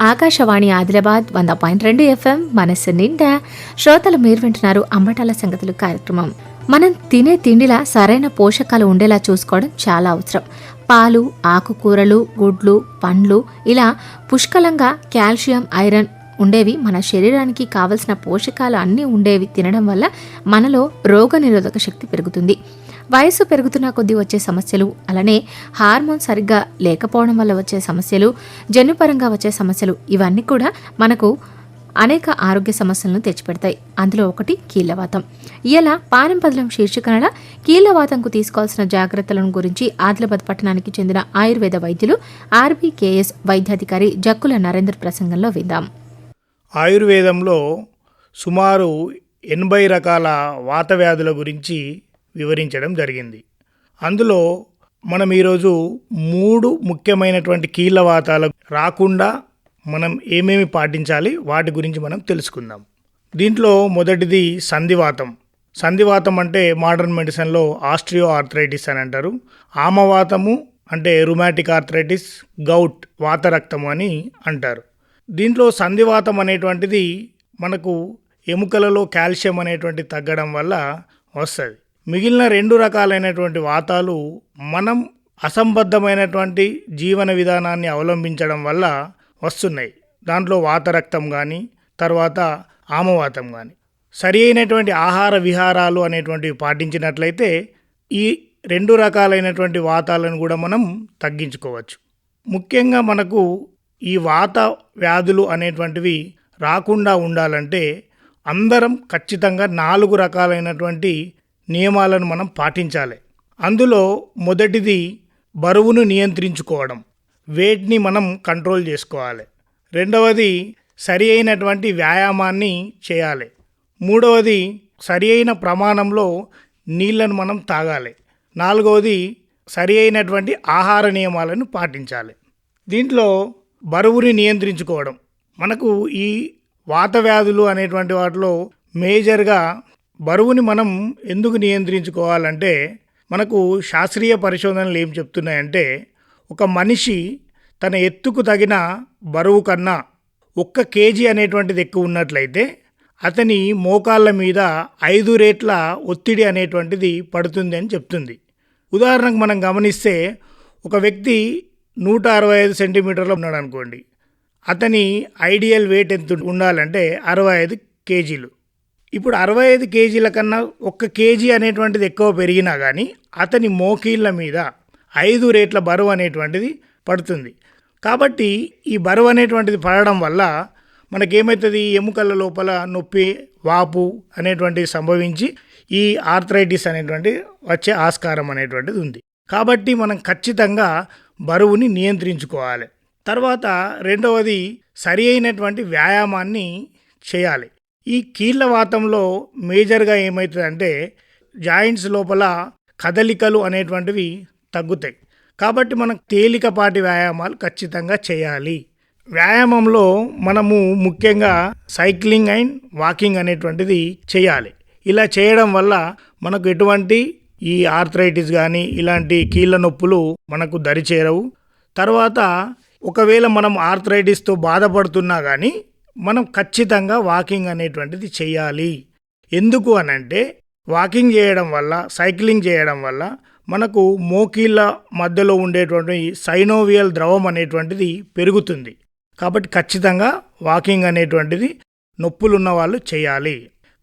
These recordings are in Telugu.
ఆకాశవాణి ఆదిలాబాద్ 100.2 FM మనస్సు నిండా శ్రోతలు మీరు వింటున్నారు అంబటాల సంగతులు కార్యక్రమం. మనం తినే తిండిలా సరైన పోషకాలు ఉండేలా చూసుకోవడం చాలా అవసరం. పాలు, ఆకుకూరలు, గుడ్లు, పండ్లు ఇలా పుష్కలంగా కాల్షియం, ఐరన్ ఉండేవి మన శరీరానికి కావలసిన పోషకాలు అన్నీ ఉండేవి తినడం వల్ల మనలో రోగనిరోధక శక్తి పెరుగుతుంది. వయసు పెరుగుతున్న కొద్దీ వచ్చే సమస్యలు, అలానే హార్మోన్ సరిగ్గా లేకపోవడం వల్ల వచ్చే సమస్యలు, జన్యుపరంగా వచ్చే సమస్యలు ఇవన్నీ కూడా మనకు అనేక ఆరోగ్య సమస్యలను తెచ్చిపెడతాయి. అందులో ఒకటి కీళ్లవాతం. ఇలా పారంపర్యం శీర్షికన కీళ్లవాతంకు తీసుకోవాల్సిన జాగ్రత్తలను గురించి ఆదిలాబాద్ పట్టణానికి చెందిన ఆయుర్వేద వైద్యులు ఆర్బీకేఎస్ వైద్యాధికారి జక్కుల నరేంద్ర ప్రసంగంలో విందాం. ఆయుర్వేదంలో సుమారు 80 రకాల వాత వ్యాధుల గురించి వివరించడం జరిగింది. అందులో మనం ఈరోజు 3 ముఖ్యమైనటువంటి కీళ్లవాతాలు రాకుండా మనం ఏమేమి పాటించాలి వాటి గురించి మనం తెలుసుకుందాం. దీంట్లో మొదటిది సంధివాతం. సంధివాతం అంటే మోడర్న్ మెడిసిన్లో ఆస్ట్రియో ఆర్థరైటిస్ అని అంటారు. ఆమవాతము అంటే రుమాటిక్ ఆర్థరైటిస్, గౌట్ వాతరక్తము అని అంటారు. దీంట్లో సంధివాతం అనేటువంటిది మనకు ఎముకలలో కాల్షియం అనేటువంటి తగ్గడం వల్ల వస్తుంది. మిగిలిన 2 రకాలైనటువంటి వాతాలు మనం అసంబద్ధమైనటువంటి జీవన విధానాన్ని అవలంబించడం వల్ల వస్తున్నాయి. దాంట్లో వాతరక్తం కానీ తర్వాత ఆమవాతం కానీ సరి అయినటువంటి ఆహార విహారాలు అనేటువంటివి పాటించినట్లయితే ఈ 2 రకాలైనటువంటి వాతాలను కూడా మనం తగ్గించుకోవచ్చు. ముఖ్యంగా మనకు ఈ వాత వ్యాధులు అనేటువంటివి రాకుండా ఉండాలంటే అందరం ఖచ్చితంగా 4 రకాలైనటువంటి నియమాలను మనం పాటించాలి. అందులో మొదటిది బరువును నియంత్రించుకోవడం, వెయిట్ని మనం కంట్రోల్ చేసుకోవాలి. రెండవది సరి అయినటువంటి వ్యాయామాన్ని చేయాలి. మూడవది సరి అయిన ప్రమాణంలో నీళ్లను మనం తాగాలి. నాలుగవది సరి అయినటువంటి ఆహార నియమాలను పాటించాలి. దీంట్లో బరువుని నియంత్రించుకోవడం, మనకు ఈ వాత వ్యాధులు అనేటువంటి వాటిలో మేజర్గా బరువుని మనం ఎందుకు నియంత్రించుకోవాలంటే మనకు శాస్త్రీయ పరిశోధనలు ఏం చెప్తున్నాయంటే ఒక మనిషి తన ఎత్తుకు తగిన బరువు కన్నా 1 కేజీ అనేటువంటిది ఎక్కువ ఉన్నట్లయితే అతని మోకాళ్ళ మీద 5 రేట్ల ఒత్తిడి అనేటువంటిది పడుతుంది అని చెప్తుంది. ఉదాహరణకు మనం గమనిస్తే ఒక వ్యక్తి 165 సెంటీమీటర్లు ఉన్నాడు అనుకోండి, అతని ఐడియల్ వెయిట్ ఎంత ఉండాలంటే 65 కేజీలు. ఇప్పుడు 65 కేజీల కన్నా 1 కేజీ అనేటువంటిది ఎక్కువ పెరిగినా కానీ అతని మోకీళ్ళ మీద 5 రేట్ల బరువు అనేటువంటిది పడుతుంది. కాబట్టి ఈ బరువు అనేటువంటిది పడడం వల్ల మనకేమవుతుంది, ఎముకల లోపల నొప్పి, వాపు అనేటువంటిది సంభవించి ఈ ఆర్థరైటిస్ అనేటువంటి వచ్చే ఆస్కారం అనేటువంటిది ఉంది. కాబట్టి మనం ఖచ్చితంగా బరువుని నియంత్రించుకోవాలి. తర్వాత రెండవది సరి అయినటువంటి వ్యాయామాన్ని చేయాలి. ఈ కీళ్లవాతంలో మేజర్గా ఏమవుతుందంటే జాయింట్స్ లోపల కదలికలు అనేటువంటివి తగ్గుతాయి. కాబట్టి మనం తేలికపాటి వ్యాయామాలు ఖచ్చితంగా చేయాలి. వ్యాయామంలో మనము ముఖ్యంగా సైక్లింగ్ అండ్ వాకింగ్ అనేటువంటిది చేయాలి. ఇలా చేయడం వల్ల మనకు ఎటువంటి ఈ ఆర్థరైటిస్ కానీ ఇలాంటి కీళ్ళ నొప్పులు మనకు దరిచేరవు. తర్వాత ఒకవేళ మనం ఆర్థరైటిస్తో బాధపడుతున్నా కానీ మనం ఖచ్చితంగా వాకింగ్ అనేటువంటిది చేయాలి. ఎందుకు అనంటే వాకింగ్ చేయడం వల్ల, సైక్లింగ్ చేయడం వల్ల మనకు మోకీళ్ళ మధ్యలో ఉండేటువంటి సైనోవియల్ ద్రవం అనేటువంటిది పెరుగుతుంది. కాబట్టి ఖచ్చితంగా వాకింగ్ అనేటువంటిది నొప్పులున్న వాళ్ళు చేయాలి.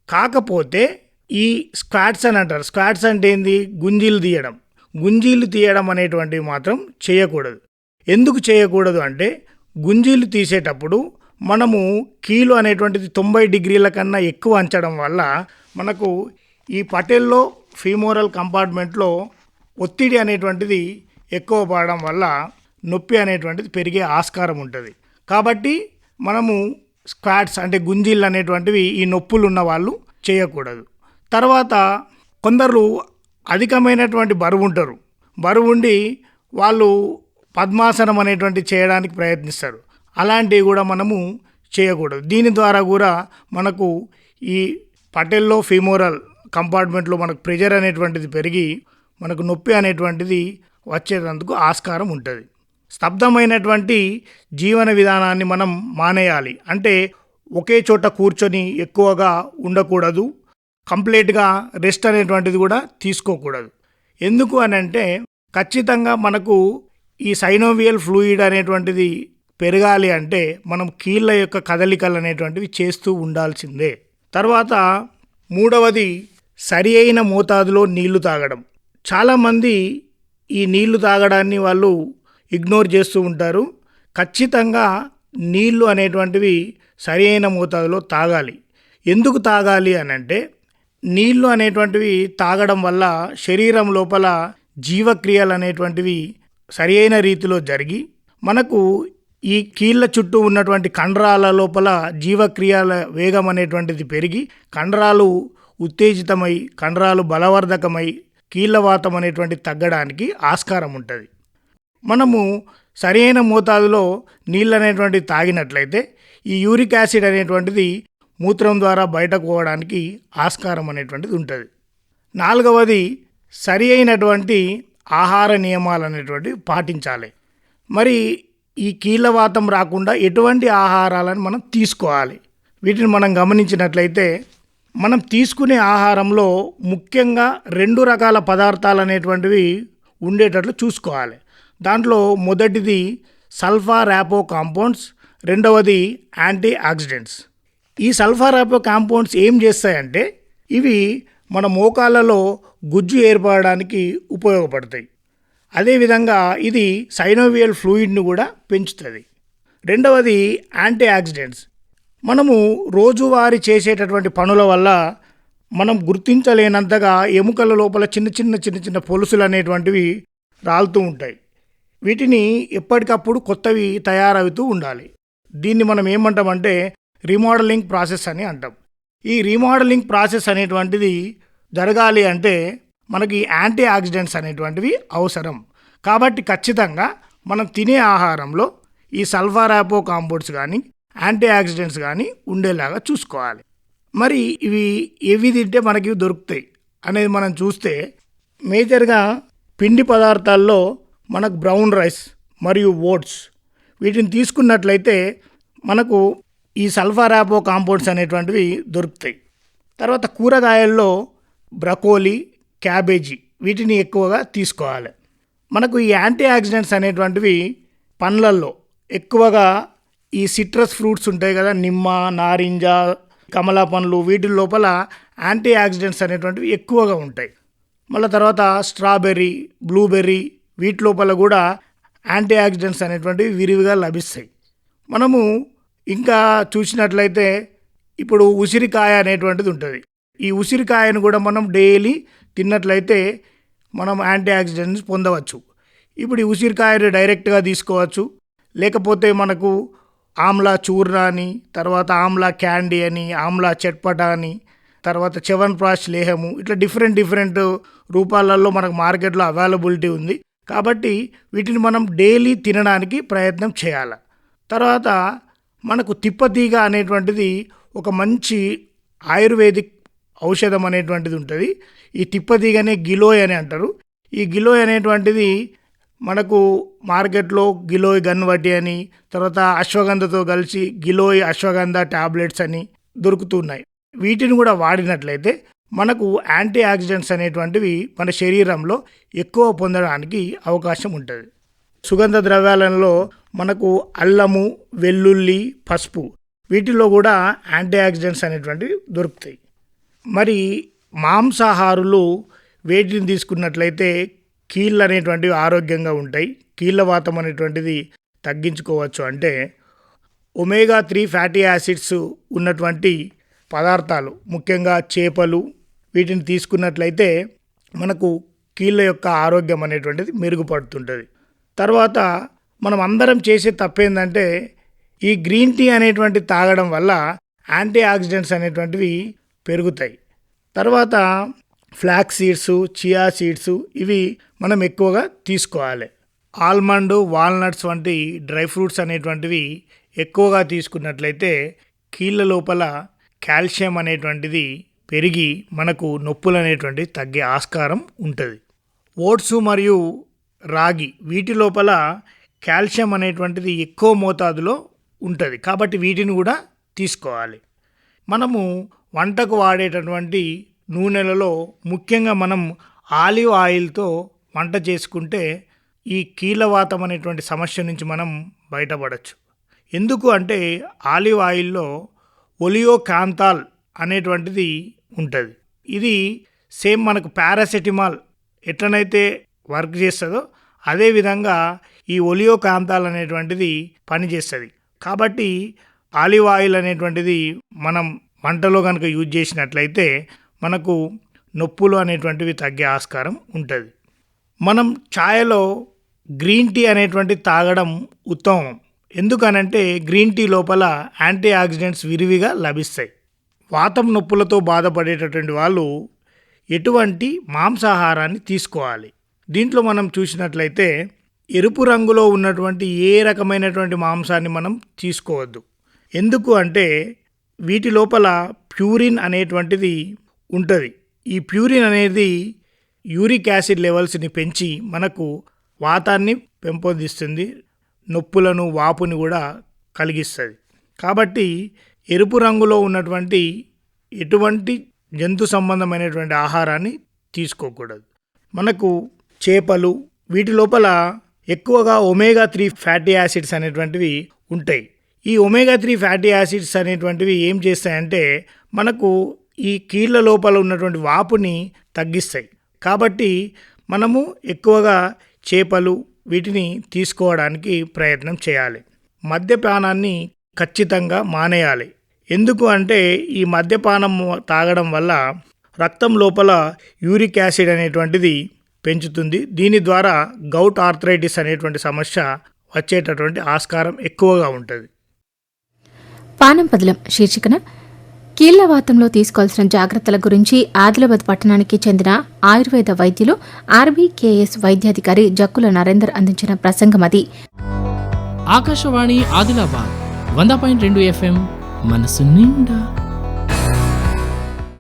కాకపోతే ఈ స్క్వాట్స్ అని అంటారు. స్క్వాట్స్ అంటే ఏంది? గుంజీలు తీయడం అనేటువంటివి మాత్రం చేయకూడదు. ఎందుకు చేయకూడదు అంటే గుంజీలు తీసేటప్పుడు మనము కీలు అనేటువంటిది 90 డిగ్రీల కన్నా ఎక్కువ అంచడం వల్ల మనకు ఈ పటెల్లో ఫీమోరల్ కంపార్ట్మెంట్లో ఒత్తిడి అనేటువంటిది ఎక్కువ పడడం వల్ల నొప్పి అనేటువంటిది పెరిగే ఆస్కారం ఉంటుంది. కాబట్టి మనము స్క్వాట్స్ అంటే గుంజీలు అనేటువంటివి ఈ నొప్పులు ఉన్న వాళ్ళు చేయకూడదు. తర్వాత కొందరు అధికమైనటువంటి బరువు ఉండి వాళ్ళు పద్మాసనం అనేటువంటి చేయడానికి ప్రయత్నిస్తారు. అలాంటివి కూడా మనము చేయకూడదు. దీని ద్వారా కూడా మనకు ఈ పటెల్లో ఫీమోరల్ కంపార్ట్మెంట్లో మనకు ప్రెషర్ అనేటువంటిది పెరిగి మనకు నొప్పి అనేటువంటిది వచ్చేటందుకు ఆస్కారం ఉంటుంది. స్తబ్దమైనటువంటి జీవన విధానాన్ని మనం మానేయాలి. అంటే ఒకే చోట కూర్చొని ఎక్కువగా ఉండకూడదు. కంప్లీట్గా రెస్ట్ అనేటువంటిది కూడా తీసుకోకూడదు. ఎందుకు అని అంటే ఖచ్చితంగా మనకు ఈ సైనోవియల్ ఫ్లూయిడ్ అనేటువంటిది పెరగాలి అంటే మనం కీళ్ళ యొక్క కదలికలు అనేటువంటివి చేస్తూ ఉండాల్సిందే. తర్వాత మూడవది సరి అయిన మోతాదులో నీళ్లు తాగడం. చాలామంది ఈ నీళ్లు తాగడాన్ని వాళ్ళు ఇగ్నోర్ చేస్తూ ఉంటారు. ఖచ్చితంగా నీళ్లు అనేటువంటివి సరి అయిన మోతాదులో తాగాలి. ఎందుకు తాగాలి అని అంటే నీళ్లు అనేటువంటివి తాగడం వల్ల శరీరం లోపల జీవక్రియలు అనేటువంటివి సరి అయిన రీతిలో జరిగి మనకు ఈ కీళ్ళ చుట్టూ ఉన్నటువంటి కండరాల లోపల జీవక్రియల వేగం అనేటువంటిది పెరిగి కండరాలు ఉత్తేజితమై కండరాలు బలవర్ధకమై కీళ్ళవాతం అనేటువంటి తగ్గడానికి ఆస్కారం ఉంటుంది. మనము సరైన మోతాదులో నీళ్ళు అనేటువంటివి తాగినట్లయితే ఈ యూరిక్ యాసిడ్ అనేటువంటిది మూత్రం ద్వారా బయటకు పోవడానికి ఆస్కారం అనేటువంటిది ఉంటుంది. నాలుగవది సరి అయినటువంటి ఆహార నియమాలు అనేటువంటివి పాటించాలి. మరి ఈ కీళ్ళవాతం రాకుండా ఎటువంటి ఆహారాలను మనం తీసుకోవాలి, వీటిని మనం గమనించినట్లయితే మనం తీసుకునే ఆహారంలో ముఖ్యంగా 2 రకాల పదార్థాలు అనేటువంటివి ఉండేటట్లు చూసుకోవాలి. దాంట్లో మొదటిది సల్ఫర్ ర్యాపో కాంపౌండ్స్, రెండవది యాంటీ ఆక్సిడెంట్స్. ఈ సల్ఫర్ ర్యాపో కాంపౌండ్స్ ఏం చేస్తాయంటే ఇవి మన మోకాళ్ళలో గుజ్జు ఏర్పడడానికి ఉపయోగపడతాయి. అదేవిధంగా ఇది సైనోవియల్ ఫ్లూయిడ్ను కూడా పెంచుతుంది. రెండవది యాంటీ ఆక్సిడెంట్స్. మనము రోజువారీ చేసేటటువంటి పనుల వల్ల మనం గుర్తించలేనంతగా ఎముకల లోపల చిన్న చిన్న పొలుసులు అనేటువంటివి రాలుతూ ఉంటాయి. వీటిని ఎప్పటికప్పుడు కొత్తవి తయారవుతూ ఉండాలి. దీన్ని మనం ఏమంటామంటే రీమోడలింగ్ ప్రాసెస్ అని అంటాం. ఈ రీమోడలింగ్ ప్రాసెస్ అనేటువంటిది జరగాలి అంటే మనకి యాంటీ ఆక్సిడెంట్స్ అనేటువంటివి అవసరం. కాబట్టి ఖచ్చితంగా మనం తినే ఆహారంలో ఈ సల్ఫర్ ర్యాపో కాంపౌండ్స్ కానీ యాంటీ ఆక్సిడెంట్స్ కానీ ఉండేలాగా చూసుకోవాలి. మరి ఇవి ఏవి తింటే మనకి దొరుకుతాయి అనేది మనం చూస్తే మేజర్గా పిండి పదార్థాల్లో మనకు బ్రౌన్ రైస్ మరియు ఓట్స్ వీటిని తీసుకున్నట్లయితే మనకు ఈ సల్ఫర్ ర్యాపో కాంపౌండ్స్ అనేటువంటివి దొరుకుతాయి. తర్వాత కూరగాయల్లో బ్రకోలీ, క్యాబేజీ వీటిని ఎక్కువగా తీసుకోవాలి. మనకు ఈ యాంటీ ఆక్సిడెంట్స్ అనేటువంటివి పండ్లల్లో ఎక్కువగా ఈ సిట్రస్ ఫ్రూట్స్ ఉంటాయి కదా, నిమ్మ, నారింజ, కమలా పండ్లు, వీటి లోపల యాంటీ ఆక్సిడెంట్స్ అనేటువంటివి ఎక్కువగా ఉంటాయి. మళ్ళీ తర్వాత స్ట్రాబెర్రీ, బ్లూబెర్రీ వీటి లోపల కూడా యాంటీ ఆక్సిడెంట్స్ అనేటువంటివి విరివిగా లభిస్తాయి. మనము ఇంకా చూసినట్లయితే ఇప్పుడు ఉసిరికాయ అనేటువంటిది ఉంటుంది. ఈ ఉసిరికాయను కూడా మనం డైలీ తిన్నట్లయితే మనం యాంటీ ఆక్సిడెంట్స్ పొందవచ్చు. ఇప్పుడు ఈ ఉసిరికాయని డైరెక్ట్గా తీసుకోవచ్చు, లేకపోతే మనకు ఆమ్లా చూర్ణ అని, తర్వాత ఆమ్లా క్యాండీ అని, ఆమ్లా చట్పట అని, తర్వాత చ్యవన్ప్రాష్ లేహము, ఇట్లా డిఫరెంట్ రూపాలలో మనకు మార్కెట్లో అవైలబిలిటీ ఉంది. కాబట్టి వీటిని మనం డైలీ తినడానికి ప్రయత్నం చేయాలి. తర్వాత మనకు తిప్పతీగ అనేటువంటిది ఒక మంచి ఆయుర్వేదిక్ ఔషధం అనేటువంటిది ఉంటుంది. ఈ తిప్పతీగనే గిలోయ్ అని అంటారు. ఈ గిలోయ్ అనేటువంటిది మనకు మార్కెట్లో గిలోయ్ గన్వటి అని, తర్వాత అశ్వగంధతో కలిసి గిలోయ్ అశ్వగంధ టాబ్లెట్స్ అని దొరుకుతున్నాయి. వీటిని కూడా వాడినట్లయితే మనకు యాంటీ ఆక్సిడెంట్స్ అనేటువంటివి మన శరీరంలో ఎక్కువ పొందడానికి అవకాశం ఉంటుంది. సుగంధ ద్రవ్యాలలో మనకు అల్లము, వెల్లుల్లి, పసుపు వీటిలో కూడా యాంటీ ఆక్సిడెంట్స్ అనేటువంటివి దొరుకుతాయి. మరి మాంసాహారులు వేటిని తీసుకున్నట్లయితే కీళ్ళు అనేటువంటివి ఆరోగ్యంగా ఉంటాయి, కీళ్ళవాతం అనేటువంటిది తగ్గించుకోవచ్చు అంటే ఒమేగా 3 ఫ్యాటీ యాసిడ్స్ ఉన్నటువంటి పదార్థాలు, ముఖ్యంగా చేపలు వీటిని తీసుకున్నట్లయితే మనకు కీళ్ళ యొక్క ఆరోగ్యం అనేటువంటిది మెరుగుపడుతుంటుంది. తర్వాత మనం అందరం చేసే తప్పేందంటే ఈ గ్రీన్ టీ అనేటువంటి తాగడం వల్ల యాంటీ ఆక్సిడెంట్స్ అనేటువంటివి పెరుగుతాయి. తర్వాత ఫ్లాక్స్ సీడ్స్, చియా సీడ్స్ ఇవి మనం ఎక్కువగా తీసుకోవాలి. ఆల్మండ్, వాల్నట్స్ వంటి డ్రై ఫ్రూట్స్ అనేటువంటివి ఎక్కువగా తీసుకున్నట్లయితే కీళ్ళ లోపల కాల్షియం అనేటువంటిది పెరిగి మనకు నొప్పులు అనేటువంటివి తగ్గే ఆస్కారం ఉంటుంది. ఓట్స్ మరియు రాగి వీటి లోపల కాల్షియం అనేటువంటిది ఎక్కువ మోతాదులో ఉంటుంది. కాబట్టి వీటిని కూడా తీసుకోవాలి. మనము వంటకు వాడేటటువంటి నూనెలలో ముఖ్యంగా మనం ఆలివ్ ఆయిల్తో వంట చేసుకుంటే ఈ కీళ్ళవాతం అనేటువంటి సమస్య నుంచి మనం బయటపడవచ్చు. ఎందుకు అంటే ఆలివ్ ఆయిల్లో ఒలియోకాంతాల్ అనేటువంటిది ఉంటుంది. ఇది సేమ్ మనకు పారాసెటమాల్ ఎట్లనైతే వర్క్ చేస్తుందో అదేవిధంగా ఈ ఒలియోకాంతాల్ అనేటువంటిది పనిచేస్తుంది. కాబట్టి ఆలివ్ ఆయిల్ అనేటువంటిది మనం వంటలో కనుక యూజ్ చేసినట్లయితే మనకు నొప్పులు అనేటువంటివి తగ్గే ఆస్కారం ఉంటుంది. మనం ఛాయలో గ్రీన్ టీ అనేటువంటిది తాగడం ఉత్తమం. ఎందుకనంటే గ్రీన్ టీ లోపల యాంటీ ఆక్సిడెంట్స్ విరివిగా లభిస్తాయి. వాతం నొప్పులతో బాధపడేటటువంటి వాళ్ళు ఎటువంటి మాంసాహారాన్ని తీసుకోవాలి. దీంట్లో మనం చూసినట్లయితే ఎరుపు రంగులో ఉన్నటువంటి ఏ రకమైనటువంటి మాంసాన్ని మనం తీసుకోవద్దు. ఎందుకు అంటే వీటి లోపల ప్యూరిన్ అనేటువంటిది ఉంటుంది. ఈ ప్యూరిన్ అనేది యూరిక్ యాసిడ్ లెవెల్స్ని పెంచి మనకు వాతాన్ని పెంపొందిస్తుంది, నొప్పులను వాపుని కూడా కలిగిస్తుంది. కాబట్టి ఎరుపు రంగులో ఉన్నటువంటి ఎటువంటి జంతు సంబంధమైనటువంటి ఆహారాన్ని తీసుకోకూడదు. మనకు చేపలు వీటి లోపల ఎక్కువగా ఒమేగా 3 ఫ్యాటీ యాసిడ్స్ అనేటువంటివి ఉంటాయి. ఈ ఒమేగా 3 ఫ్యాటీ యాసిడ్స్ అనేటువంటివి ఏం చేస్తాయంటే మనకు ఈ కీళ్ళ లోపల ఉన్నటువంటి వాపుని తగ్గిస్తాయి. కాబట్టి మనము ఎక్కువగా చేపలు వీటిని తీసుకోవడానికి ప్రయత్నం చేయాలి. మద్యపానాన్ని ఖచ్చితంగా మానేయాలి. ఎందుకు అంటే ఈ మద్యపానం తాగడం వల్ల రక్తం లోపల యూరిక్ యాసిడ్ అనేటువంటిది పెంచుతుంది. దీని ద్వారా గౌట్ ఆర్థరైటిస్ అనేటువంటి సమస్య వచ్చేటటువంటి ఆస్కారం ఎక్కువగా ఉంటుంది. పానం పదిలం శీర్షికన కీళ్లవాతంలో తీసుకోవాల్సిన జాగ్రత్తల గురించి ఆదిలాబాద్ పట్టణానికి చెందిన ఆయుర్వేద వైద్యులు ఆర్బీకేఎస్ వైద్యాధికారి జక్కుల నరేందర్ అందించిన ప్రసంగం అది. ఆకాశవాణి ఆదిలాబాద్ 100.2 FM మనసు నిండా.